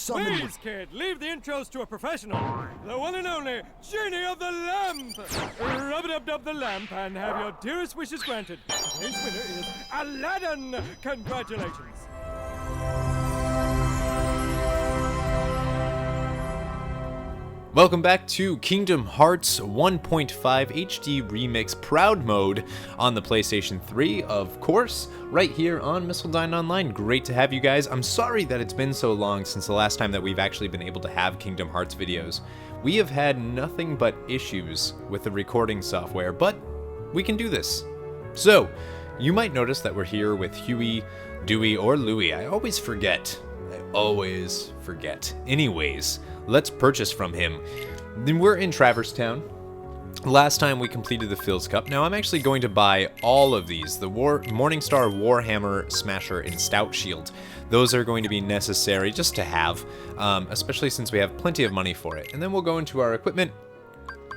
summon... Please, kid, leave the intros to a professional. The one and only Genie of the Lamp. Rub-a-dub-dub the lamp and have your dearest wishes granted. Today's winner is Aladdin. Congratulations. Welcome back to Kingdom Hearts 1.5 HD Remix Proud Mode on the PlayStation 3, of course, right here on Missildine Online. Great to have you guys. I'm sorry that it's been so long since the last time that we've actually been able to have Kingdom Hearts videos. We have had nothing but issues with the recording software, but we can do this. So, you might notice that we're here with Huey, Dewey, or Louie. I always forget. Anyways, let's purchase from him. Then we're in Traverse Town. Last time we completed the Phil's Cup. Now I'm actually going to buy all of these. The Morningstar Warhammer Smasher and Stout Shield. Those are going to be necessary just to have, especially since we have plenty of money for it. And then we'll go into our equipment,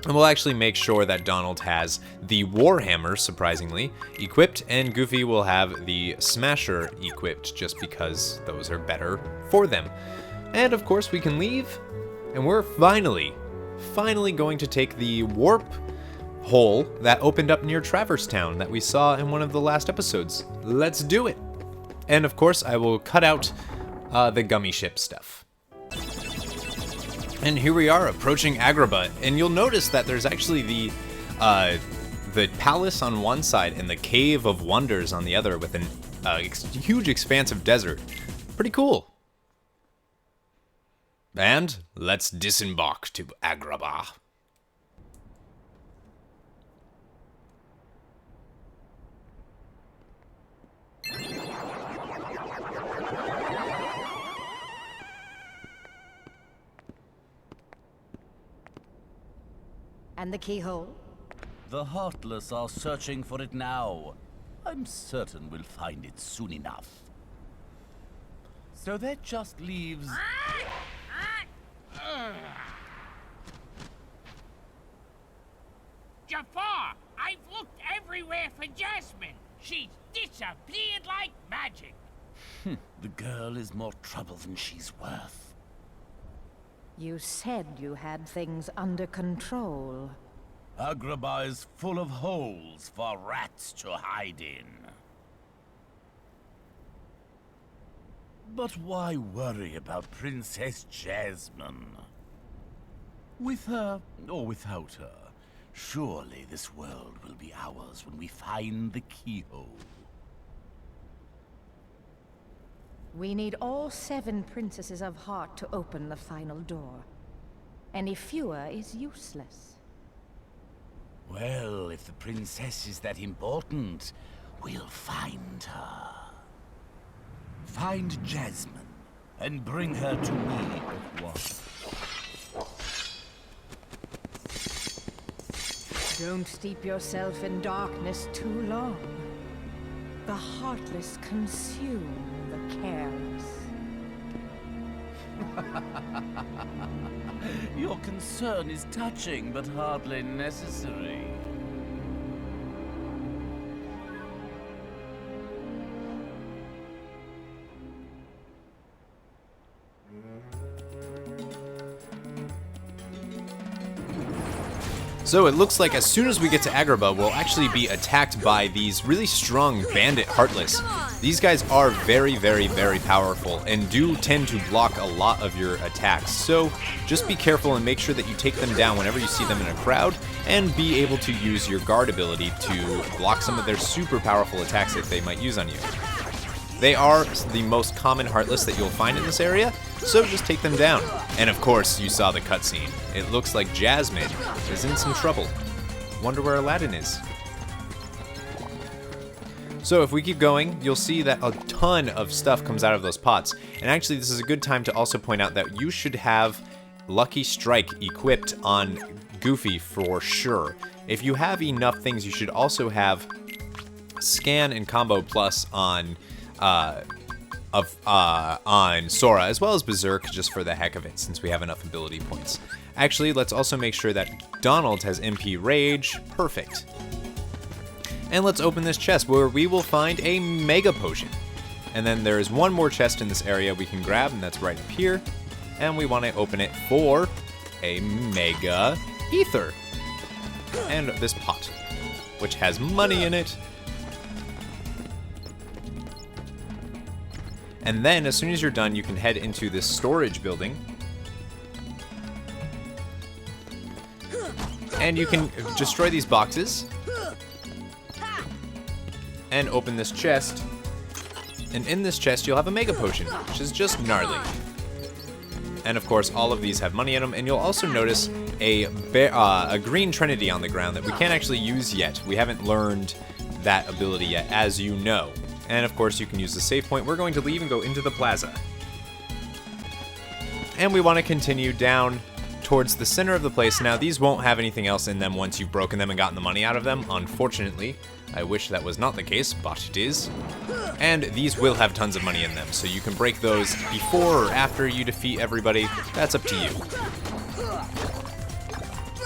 and we'll actually make sure that Donald has the Warhammer, surprisingly, equipped, and Goofy will have the Smasher equipped, just because those are better for them. And of course we can leave, and we're finally going to take the warp hole that opened up near Traverse Town that we saw in one of the last episodes. Let's do it! And of course I will cut out the gummy ship stuff. And here we are approaching Agrabah, and you'll notice that there's actually the palace on one side and the Cave of Wonders on the other, with an huge expanse of desert. Pretty cool. And let's disembark to Agrabah. And the keyhole? The Heartless are searching for it now. I'm certain we'll find it soon enough. So that just leaves... Jafar! I've looked everywhere for Jasmine. She's disappeared like magic. The girl is more trouble than she's worth. You said you had things under control. Agrabah is full of holes for rats to hide in. But why worry about Princess Jasmine? With her or without her, surely this world will be ours when we find the keyhole. We need all 7 princesses of heart to open the final door. Any fewer is useless. Well, if the princess is that important, we'll find her. Find Jasmine and bring her to me at once. Don't steep yourself in darkness too long. The heartless consume the careless. Your concern is touching, but hardly necessary. So it looks like as soon as we get to Agrabah, we'll actually be attacked by these really strong bandit Heartless. These guys are very, very, very powerful and do tend to block a lot of your attacks. So just be careful and make sure that you take them down whenever you see them in a crowd, and be able to use your guard ability to block some of their super powerful attacks that they might use on you. They are the most common Heartless that you'll find in this area, so just take them down. And of course, you saw the cutscene. It looks like Jasmine is in some trouble. Wonder where Aladdin is. So if we keep going, you'll see that a ton of stuff comes out of those pots. And actually, this is a good time to also point out that you should have Lucky Strike equipped on Goofy for sure. If you have enough things, you should also have Scan and Combo Plus on Sora, as well as Berserk, just for the heck of it, since we have enough ability points. Actually, let's also make sure that Donald has MP Rage. Perfect. And let's open this chest, where we will find a Mega Potion. And then there is one more chest in this area we can grab, and that's right up here. and we want to open it for a mega ether. And this pot, which has money in it. And then, as soon as you're done, you can head into this storage building. And you can destroy these boxes. And open this chest. And in this chest, you'll have a mega potion, which is just gnarly. And of course, all of these have money in them. And you'll also notice a green trinity on the ground that we can't actually use yet. We haven't learned that ability yet, as you know. And of course, you can use the save point. We're going to leave and go into the plaza. And we want to continue down towards the center of the place. Now, these won't have anything else in them once you've broken them and gotten the money out of them, unfortunately. I wish that was not the case, but it is. And these will have tons of money in them, so you can break those before or after you defeat everybody. That's up to you.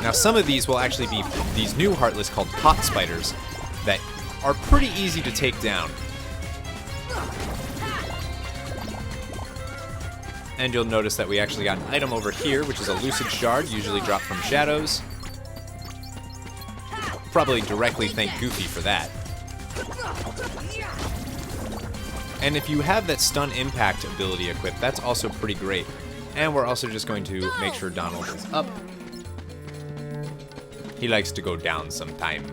Now, some of these will actually be these new Heartless called pot spiders that are pretty easy to take down. And you'll notice that we actually got an item over here, which is a lucid shard, usually dropped from shadows. Probably directly thank Goofy for that. And if you have that stun impact ability equipped, that's also pretty great. And we're also just going to make sure Donald is up. He likes to go down sometime.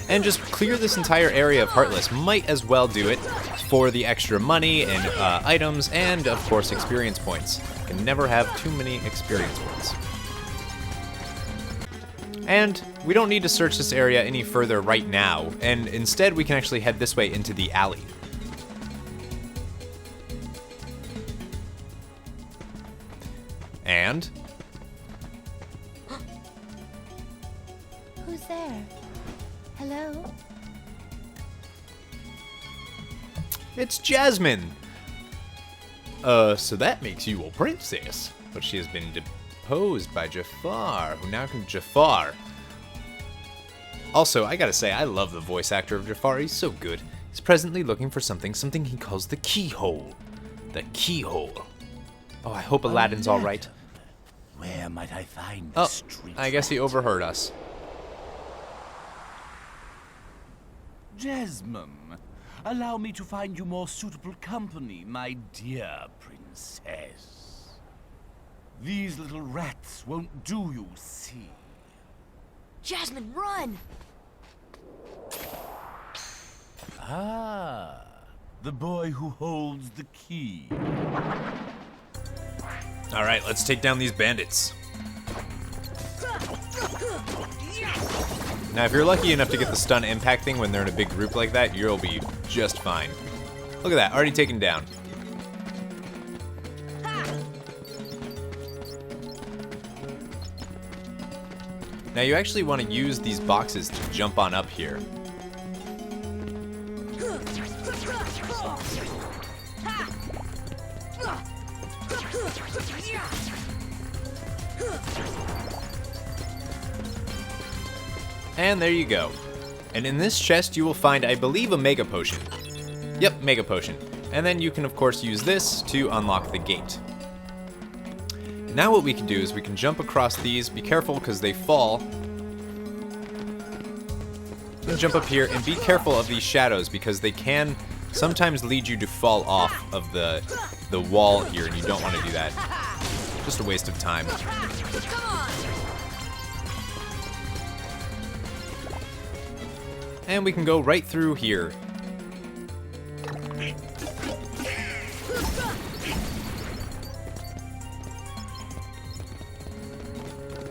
And just clear this entire area of Heartless. Might as well do it for the extra money and items and, of course, experience points. Can never have too many experience points. And we don't need to search this area any further right now, and instead we can actually head this way into the alley. And Who's there? Hello? it's Jasmine! So that makes you a princess. But she has been deposed by Jafar, who now can Jafar. Also, I gotta say, I love the voice actor of Jafar. He's so good. He's presently looking for something he calls the keyhole. The keyhole. Oh, I hope Aladdin's alright. Where might I find Oh, the street? I guess he overheard us. Jasmine, allow me to find you more suitable company, my dear princess. These little rats won't do, you see. Jasmine, run! Ah, the boy who holds the key. Alright, let's take down these bandits. Now, if you're lucky enough to get the stun impact thing when they're in a big group like that, you'll be just fine. Look at that, already taken down. Now, you actually want to use these boxes to jump on up here. And there you go. And in this chest, you will find, I believe, a Mega Potion. Yep, Mega Potion. And then you can, of course, use this to unlock the gate. Now what we can do is we can jump across these. Be careful, because they fall. And jump up here, and be careful of these shadows, because they can sometimes lead you to fall off of the wall here, and you don't want to do that. Just a waste of time. And we can go right through here.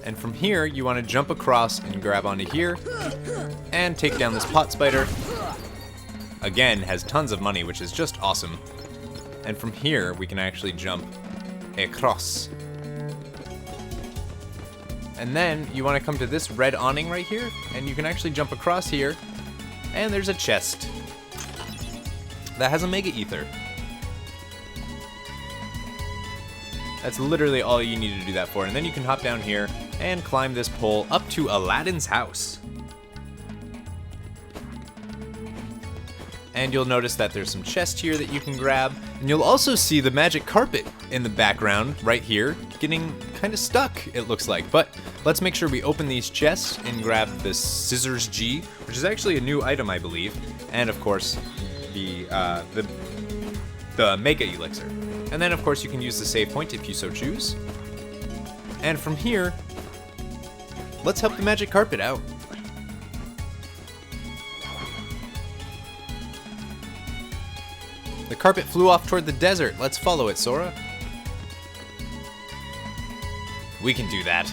And from here, you want to jump across and grab onto here and take down this pot spider. Again, has tons of money, which is just awesome. And from here, we can actually jump across. And then you want to come to this red awning right here, and you can actually jump across here, and there's a chest that has a Mega Ether. That's literally all you need to do that for. And then you can hop down here and climb this pole up to Aladdin's house. And you'll notice that there's some chests here that you can grab. And you'll also see the magic carpet in the background right here, getting kind of stuck, it looks like. But let's make sure we open these chests and grab the Scissors G, which is actually a new item, I believe. And of course, the Mega Elixir. And then of course you can use the save point if you so choose. And from here, let's help the magic carpet out. The carpet flew off toward the desert. Let's follow it, Sora. We can do that.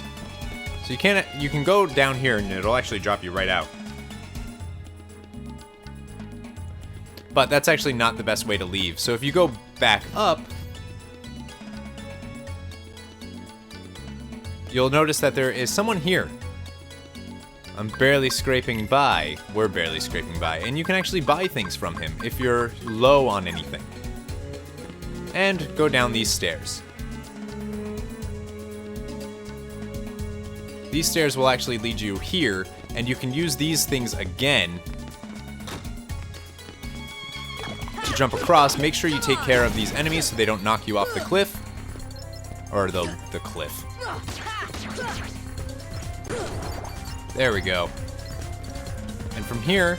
So you can go down here and it'll actually drop you right out. But that's actually not the best way to leave. So if you go back up, you'll notice that there is someone here. I'm barely scraping by. We're barely scraping by. And you can actually buy things from him if you're low on anything. And go down these stairs. These stairs will actually lead you here, and you can use these things again to jump across. Make sure you take care of these enemies so they don't knock you off the cliff. Or the cliff. There we go. And from here,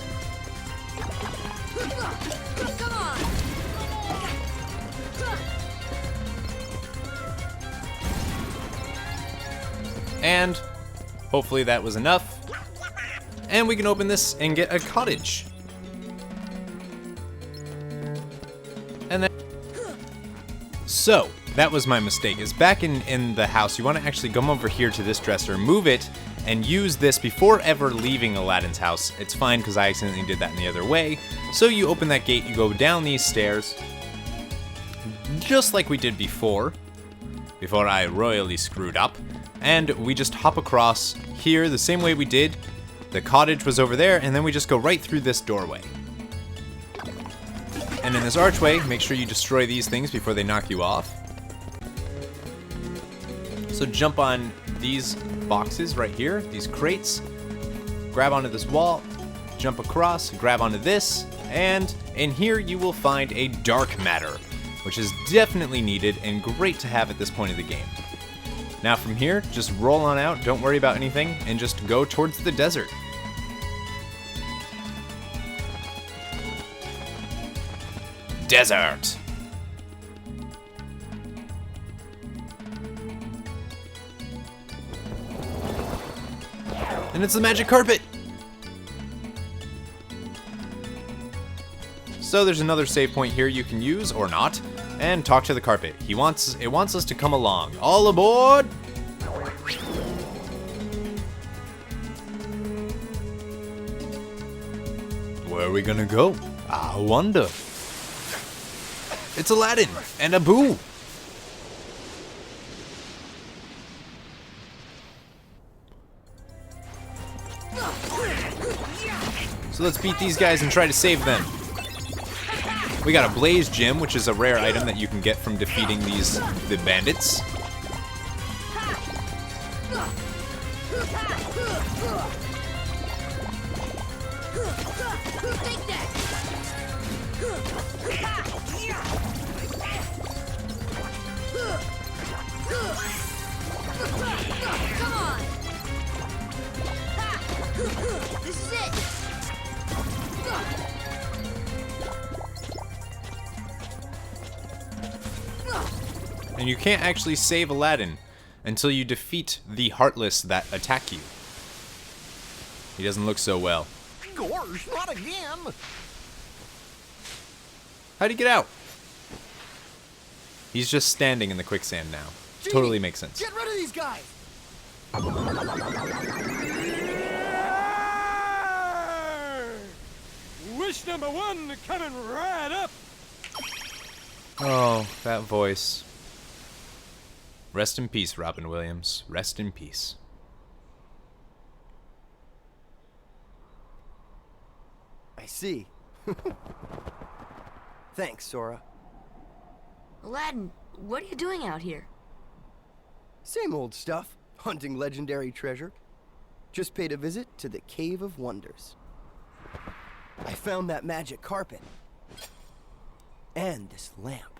and hopefully that was enough. And we can open this and get a cottage. And then, so that was my mistake. Is back in the house, you want to actually come over here to this dresser, move it, and use this before ever leaving Aladdin's house. It's fine because I accidentally did that in the other way. So you open that gate, you go down these stairs, just like we did before I royally screwed up. And we just hop across here the same way we did. The cottage was over there, and then we just go right through this doorway. And in this archway, make sure you destroy these things before they knock you off. So jump on these boxes right here, these crates, grab onto this wall, jump across, grab onto this, and in here you will find a dark matter, which is definitely needed and great to have at this point of the game. Now from here, just roll on out, don't worry about anything, and just go towards the desert. Desert! And it's the magic carpet! So there's another save point here you can use, or not, and talk to the carpet. It wants us to come along. All aboard! Where are we gonna go? I wonder. It's Aladdin and Abu. So let's beat these guys and try to save them. We got a Blaze Gem, which is a rare item that you can get from defeating the bandits. Come on! This is it! And you can't actually save Aladdin until you defeat the Heartless that attack you. He doesn't look so well. Gosh, not again! How'd he get out? He's just standing in the quicksand now. Genie, Totally makes sense. Get rid of these guys! Wish number one coming right up. Oh, that voice. Rest in peace, Robin Williams. Rest in peace. I see. Thanks, Sora. Aladdin, what are you doing out here? Same old stuff. Hunting legendary treasure. Just paid a visit to the Cave of Wonders. I found that magic carpet. And this lamp.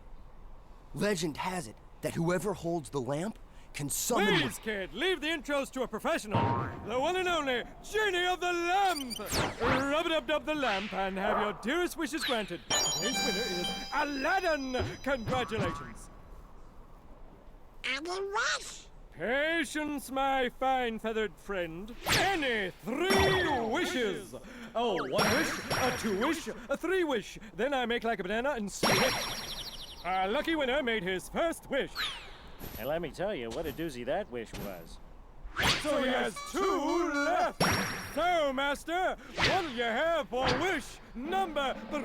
Legend has it that whoever holds the lamp can summon... Please, kid, leave the intros to a professional. The one and only Genie of the Lamp. Rub-a-dub-dub the lamp and have your dearest wishes granted. Today's winner is Aladdin. Congratulations. Patience, my fine feathered friend. Any 3 wishes. Oh, 1 wish, a 2 wish, a 3 wish. Then I make like a banana and spin it. Our lucky winner made his first wish. And let me tell you what a doozy that wish was. So he has 2 left. So, Master, what'll you have for wish number 2?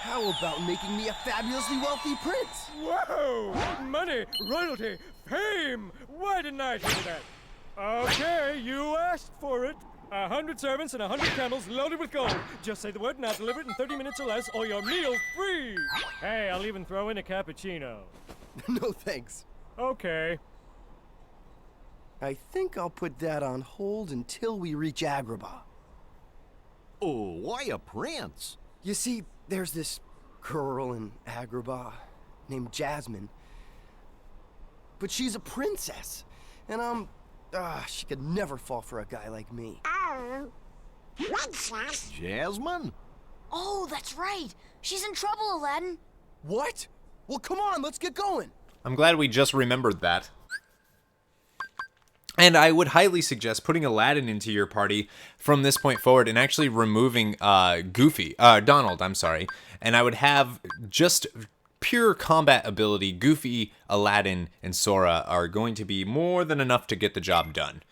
How about making me a fabulously wealthy prince? Whoa! Money, royalty, fame! Why didn't I think of that? Okay, you asked for it. 100 servants and 100 camels loaded with gold. Just say the word and I'll deliver it in 30 minutes or less, or your meal's free. Hey, I'll even throw in a cappuccino. No thanks. Okay. I think I'll put that on hold until we reach Agrabah. Oh, why a prince? You see, there's this girl in Agrabah named Jasmine. But she's a princess. And she could never fall for a guy like me. Princess? Jasmine? Oh, that's right. She's in trouble, Aladdin. What? Well, come on, let's get going. I'm glad we just remembered that. And I would highly suggest putting Aladdin into your party from this point forward and actually removing Donald, I'm sorry. And I would have just pure combat ability. Goofy, Aladdin, and Sora are going to be more than enough to get the job done.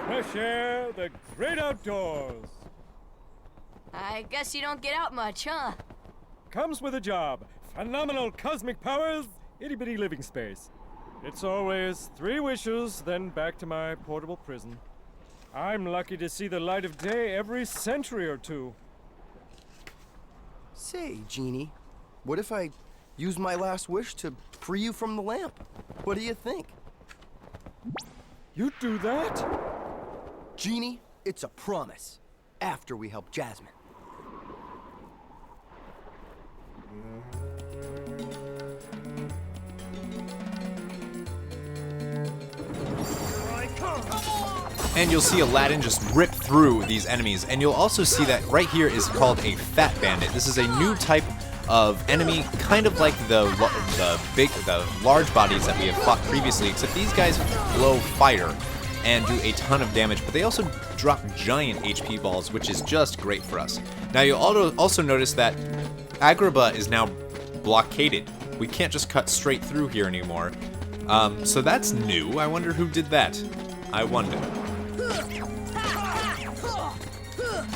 Fresh air, the great outdoors. I guess you don't get out much, huh? Comes with a job. Phenomenal cosmic powers, itty-bitty living space. It's always 3 wishes, then back to my portable prison. I'm lucky to see the light of day every century or 2. Say, Genie, what if I use my last wish to free you from the lamp? What do you think? You do that? Genie, it's a promise. After we help Jasmine. And you'll see Aladdin just rip through these enemies. And you'll also see that right here is called a Fat Bandit. This is a new type of enemy, kind of like the large bodies that we have fought previously, except these guys blow fire and do a ton of damage, but they also drop giant HP balls, which is just great for us. Now you'll also notice that Agrabah is now blockaded. We can't just cut straight through here anymore. So that's new. I wonder who did that. I wonder.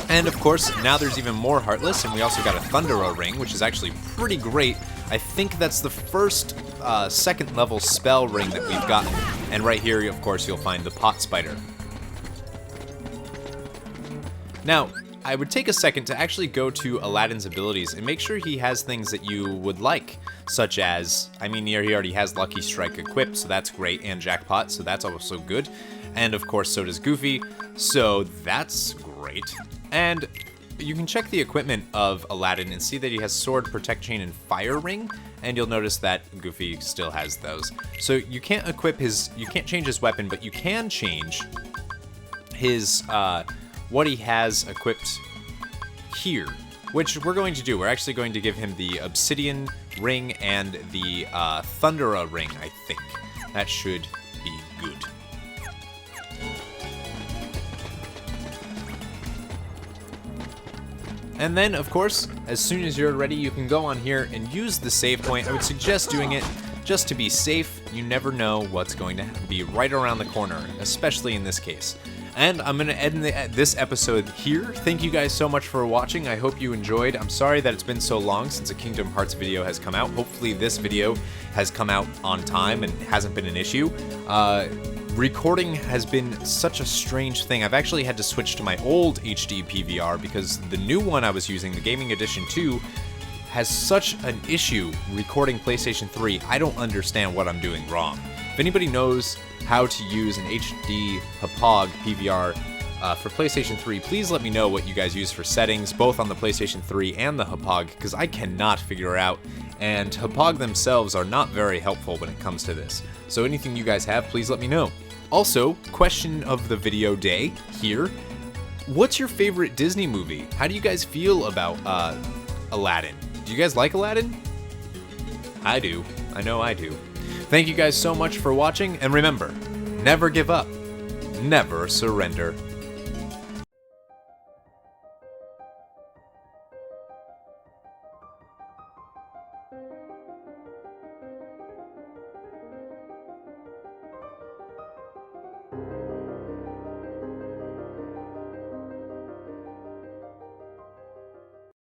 And of course, now there's even more Heartless, and we also got a Thundera ring, which is actually pretty great. I think that's the first second level spell ring that we've gotten. And right here, of course, you'll find the Pot Spider. Now, I would take a second to actually go to Aladdin's abilities and make sure he has things that you would like, such as, I mean, he already has Lucky Strike equipped, so that's great, and Jackpot, so that's also good. And of course, so does Goofy, so that's great. And you can check the equipment of Aladdin and see that he has Sword, Protect Chain, and Fire Ring, and you'll notice that Goofy still has those. So you can't equip you can't change his weapon, but you can change his, what he has equipped here, which we're going to do. We're actually going to give him the Obsidian Ring and the Thundera Ring, I think. That should be good. And then, of course, as soon as you're ready, you can go on here and use the save point. I would suggest doing it just to be safe. You never know what's going to be right around the corner, especially in this case. And I'm going to end this episode here. Thank you guys so much for watching. I hope you enjoyed. I'm sorry that it's been so long since a Kingdom Hearts video has come out. Hopefully this video has come out on time and hasn't been an issue. recording has been such a strange thing. I've actually had to switch to my old HD PVR because the new one I was using, the Gaming Edition 2, has such an issue recording PlayStation 3. I don't understand what I'm doing wrong. If anybody knows how to use an HD Hapag PVR for PlayStation 3, please let me know what you guys use for settings, both on the PlayStation 3 and the Hapag, because I cannot figure out, and Hapag themselves are not very helpful when it comes to this. So anything you guys have, please let me know. Also, question of the video day here. What's your favorite Disney movie? How do you guys feel about Aladdin? Do you guys like Aladdin? I do. I know I do. Thank you guys so much for watching, and remember, never give up, never surrender.